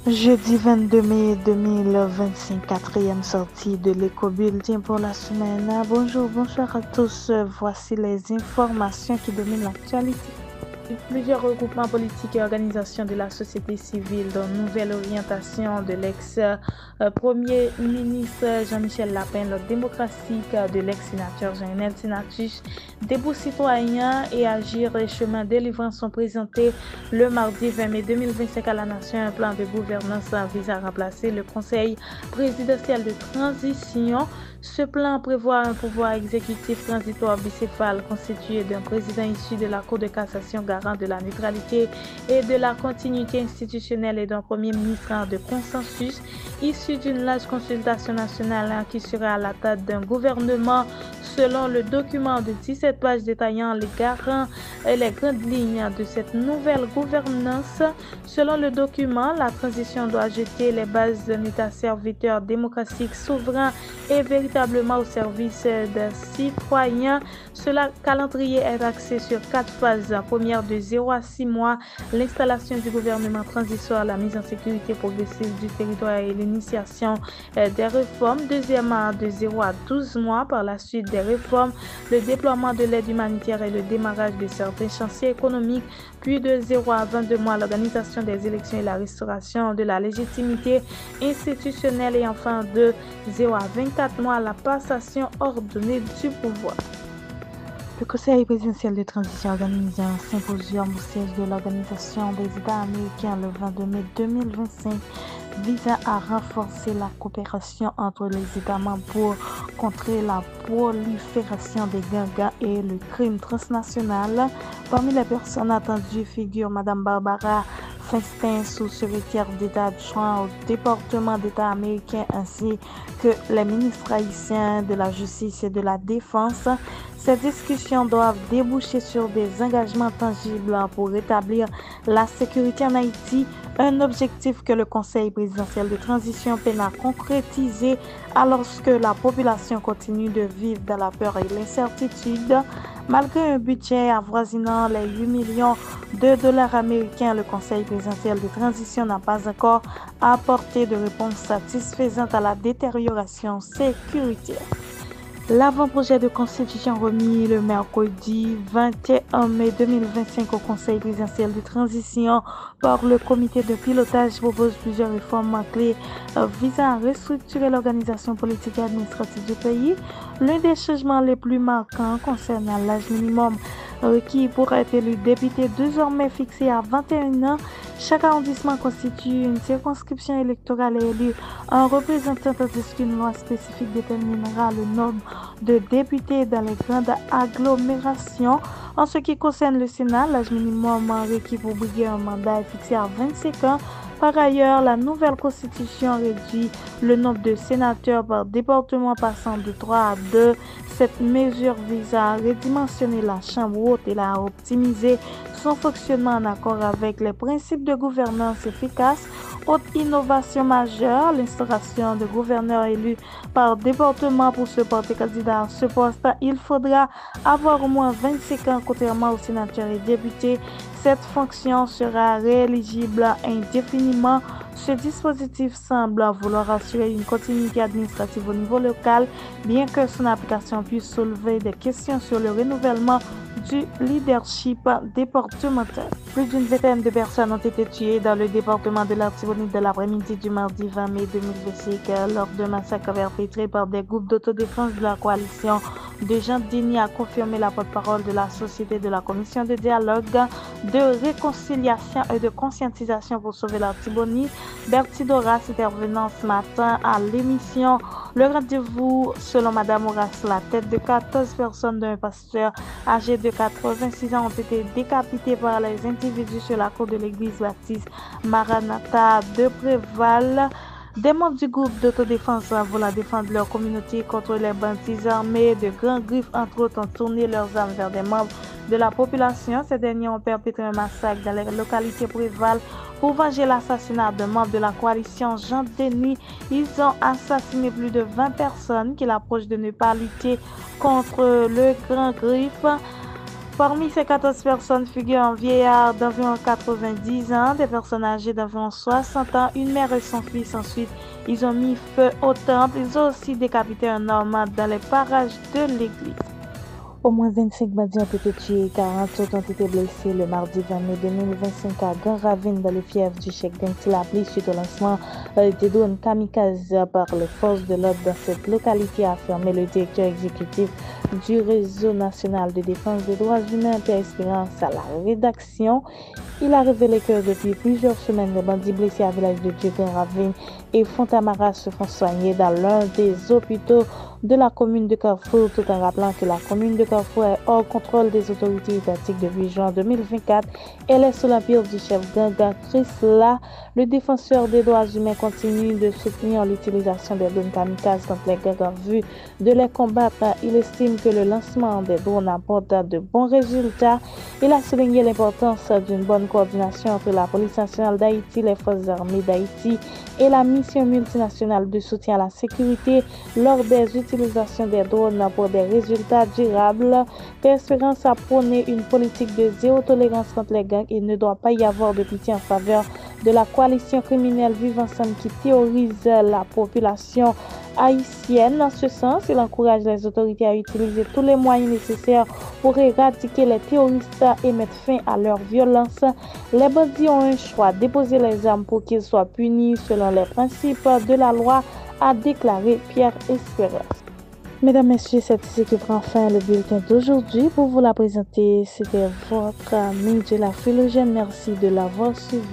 Jeudi 22 mai 2025, quatrième sortie de l'éco-bulletin pour la semaine. Bonjour, bonsoir à tous. Voici les informations qui dominent l'actualité. Plusieurs regroupements politiques et organisations de la société civile, dont Nouvelle Orientation de l'ex-premier ministre Jean-Michel Lapin, l'ordre démocratique de l'ex-sénateur Jean-Enel Sénatus, Debout citoyens et Agir et chemin délivrance sont présentés le mardi 20 mai 2025 à la Nation un plan de gouvernance visant à remplacer le Conseil présidentiel de transition. Ce plan prévoit un pouvoir exécutif transitoire bicéphale constitué d'un président issu de la Cour de cassation garant de la neutralité et de la continuité institutionnelle et d'un premier ministre de consensus issu d'une large consultation nationale qui sera à la tête d'un gouvernement selon le document de 17 pages détaillant les garants et les grandes lignes de cette nouvelle gouvernance. Selon le document, la transition doit jeter les bases d'un État serviteur démocratique souverain et véritablement au service des citoyens. Ce calendrier est axé sur 4 phases. La première de 0 à 6 mois, l'installation du gouvernement transitoire, la mise en sécurité progressive du territoire et l'initiation des réformes. Deuxièmement, de 0 à 12 mois, par la suite des réformes, le déploiement de l'aide humanitaire et le démarrage de certains chantiers économiques. Puis de 0 à 22 mois, l'organisation des élections et la restauration de la légitimité institutionnelle. Et enfin, de 0 à 24 mois, la passation ordonnée du pouvoir. Le Conseil présidentiel de transition organise un symposium au siège de l'Organisation des États américains le 22 mai 2025 visant à renforcer la coopération entre les États membres pour contrer la prolifération des gangs et le crime transnational. Parmi les personnes attendues figure Mme Barbara Feinstein, sous-secrétaire d'État adjoint au département d'État américain, ainsi que les ministres haïtiens de la Justice et de la Défense. Ces discussions doivent déboucher sur des engagements tangibles pour rétablir la sécurité en Haïti, un objectif que le Conseil présidentiel de transition peine à concrétiser alors que la population continue de vivre dans la peur et l'incertitude. Malgré un budget avoisinant les 8 millions de dollars américains, le Conseil présidentiel de transition n'a pas encore apporté de réponse satisfaisante à la détérioration sécuritaire. L'avant-projet de constitution remis le mercredi 21 mai 2025 au Conseil présidentiel de transition par le comité de pilotage propose plusieurs réformes clés visant à restructurer l'organisation politique et administrative du pays. L'un des changements les plus marquants concerne l'âge minimum qui pourrait être élu député désormais fixé à 21 ans. Chaque arrondissement constitue une circonscription électorale et élu un représentant, tandis qu'une loi spécifique déterminera le nombre de députés dans les grandes agglomérations. En ce qui concerne le Sénat, l'âge minimum requis pour briguer un mandat est fixé à 25 ans. Par ailleurs, la nouvelle constitution réduit le nombre de sénateurs par département passant de 3 à 2. Cette mesure vise à redimensionner la Chambre haute et à optimiser son fonctionnement en accord avec les principes de gouvernance efficace. Autre innovation majeure, l'instauration de gouverneurs élus par département pour se porter candidat à ce poste. Il faudra avoir au moins 25 ans, contrairement aux sénateurs et députés. Cette fonction sera rééligible indéfiniment. Ce dispositif semble vouloir assurer une continuité administrative au niveau local, bien que son application puisse soulever des questions sur le renouvellement du leadership départemental. Plus d'une vingtaine de personnes ont été tuées dans le département de l'Artibonite de l'après-midi du mardi 20 mai 2025 lors de massacres perpétrés par des groupes d'autodéfense de la coalition de Jean Dini, a confirmé la porte-parole de la Société de la Commission de dialogue, de réconciliation et de conscientisation pour sauver l'Artibonite. Bertie Doras, intervenant ce matin à l'émission Le Rendez-vous, selon Madame Horace, la tête de 14 personnes d'un pasteur âgé de 86 ans ont été décapités par les individus sur la cour de l'église baptiste Maranatha de Préval. Des membres du groupe d'autodéfense voulant défendre leur communauté contre les bandits armés de Grand Griffe, entre autres, ont tourné leurs armes vers des membres de la population. Ces derniers ont perpétré un massacre dans les localités Préval pour venger l'assassinat d'un membre de la coalition Jean Denis. Ils ont assassiné plus de 20 personnes qui l'approchent de ne pas lutter contre le Grand Griffe. Parmi ces 14 personnes figurent un vieillard d'environ 90 ans, des personnes âgées d'environ 60 ans, une mère et son fils. Ensuite, ils ont mis feu au temple. Ils ont aussi décapité un homme dans les parages de l'église. Au moins 25 bandits ont été tués et 40 autres ont été blessés le mardi 20 mai 2025 à Grand Ravine dans le fief du Cheikh Tilabli suite au lancement des drones kamikazes par les forces de l'ordre dans cette localité, a affirmé le directeur exécutif du Réseau national de défense des droits humains, Pierre Espérance, à la rédaction. Il a révélé que depuis plusieurs semaines, les bandits blessés à Village de Dieu, Grand Ravine et Fontamara se font soigner dans l'un des hôpitaux de la commune de Carrefour, tout en rappelant que la commune de Carrefour est hors contrôle des autorités étatiques depuis juin 2024. Elle est sous l'empire du chef gang Chris La. Le défenseur des droits humains continue de soutenir l'utilisation des drones kamikazes contre les gangs en vue de les combattre. Il estime que le lancement des drones apporte de bons résultats. Il a souligné l'importance d'une bonne coordination entre la police nationale d'Haïti, les forces armées d'Haïti et la mission multinationale de soutien à la sécurité lors des utilisations des drones pour des résultats durables. Espérance a prôné une politique de zéro tolérance contre les gangs. Il ne doit pas y avoir de pitié en faveur de la coalition criminelle Vivre Ensemble qui terrorise la population haïtienne. En ce sens, il encourage les autorités à utiliser tous les moyens nécessaires pour éradiquer les terroristes et mettre fin à leur violence. Les bandits ont un choix, déposer les armes pour qu'ils soient punis selon les principes de la loi, a déclaré Pierre Espérance. Mesdames, Messieurs, c'est ici que prend fin le bulletin d'aujourd'hui. Pour vous la présenter, c'était votre ami de la Philogène. Merci de l'avoir suivi.